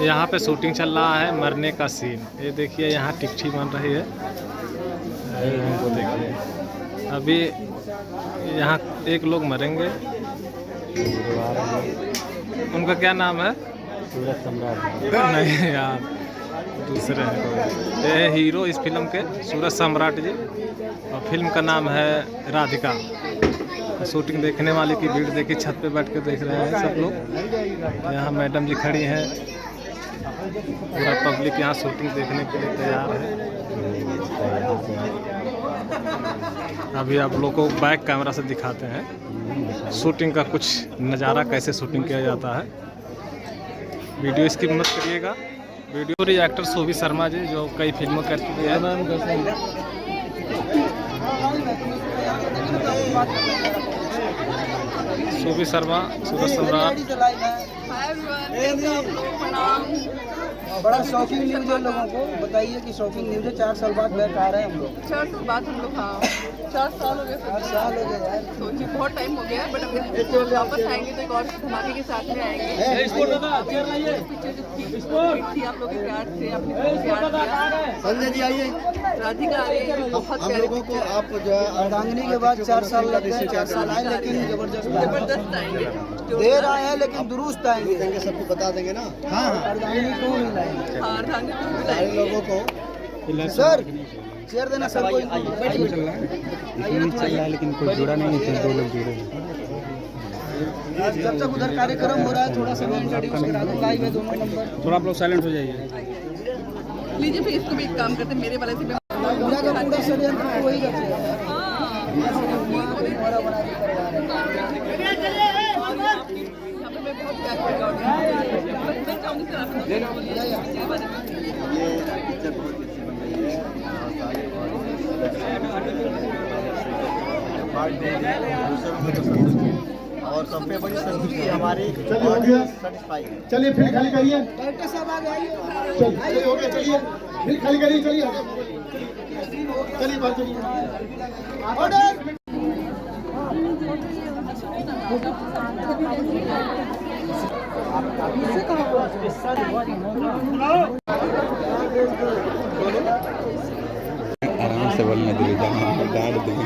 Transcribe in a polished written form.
यहाँ पे शूटिंग चल रहा है मरने का सीन। ये देखिए यहाँ टिकठी बन रही है। देखिए अभी यहाँ एक लोग मरेंगे। उनका क्या नाम है? सूरज सम्राट। नहीं यार, दूसरे हैं कोई। ये हीरो इस फिल्म के सूरज सम्राट जी, और फिल्म का नाम है राधिका। शूटिंग देखने वाले की भीड़ देखिए, छत पे बैठ के देख रहे हैं सब लोग। यहाँ मैडम जी खड़ी हैं, पूरा पब्लिक यहाँ शूटिंग देखने के लिए तैयार है। अभी आप लोग को बैक कैमरा से दिखाते हैं शूटिंग का कुछ नज़ारा, कैसे शूटिंग किया जाता है। वीडियो इसकी मदद करिएगा। वीडियो एक्टर शोभी शर्मा जी जो कई फिल्मों कर चुके हैं। शोभी शर्मा, सूरज सम्राट। बड़ा शॉकिंग न्यूज है लोगों को, बताइए कि शॉकिंग न्यूज है। 4 साल बाद बैक आ रहे हैं हम लोग। 4 साल बाद हम लोग, हाँ 4 साल हो गए। 4 साल हो गए यार, सोचिए बहुत टाइम हो गया है, बट अब वापस आएंगे तो एक और धमाके के साथ में आएंगे। थी आप लोग के प्यार से, आपने प्यार किया। संजय जी आइए। राधिका आ रही है, बहुत हम लोगों को आप जो है अर्धांगिनी के बाद 4 साल लग गए। 4 साल आए लेकिन जबरदस्त आएंगे। देर आए हैं लेकिन दुरुस्त आएंगे। सबको बता देंगे ना। हाँ अर्धांगिनी 2 ही लाएंगे हाँ अर्धांगिनी सारे लोगों को। सर शेयर देना सर। कोई चल रहा है लेकिन कोई जुड़ा नहीं है, 2 लोग जुड़े हैं। जब तक उधर कार्यक्रम हो रहा है थोड़ा सा मैं इंट्रोड्यूस करा दूं। लाइव है दोनों नंबर। थोड़ा आप लोग साइलेंट हो जाइए। लीजिए फिर इसको भी एक काम करते हैं, मेरे वाले से भी पूरा का पूरा षड्यंत्र वही रखे हैं। मैं बहुत प्यार और सब पे बड़ी संतुष्टि हमारी सेटिस्फाई। चलिए फिर खाली करिए। डायरेक्टर साहब आ गए। चलिए हो गया, चलिए फिर खाली करिए। चलिए चलिए बात चलिए। ऑर्डर। आराम से बोलने दीजिए, डांट देंगे।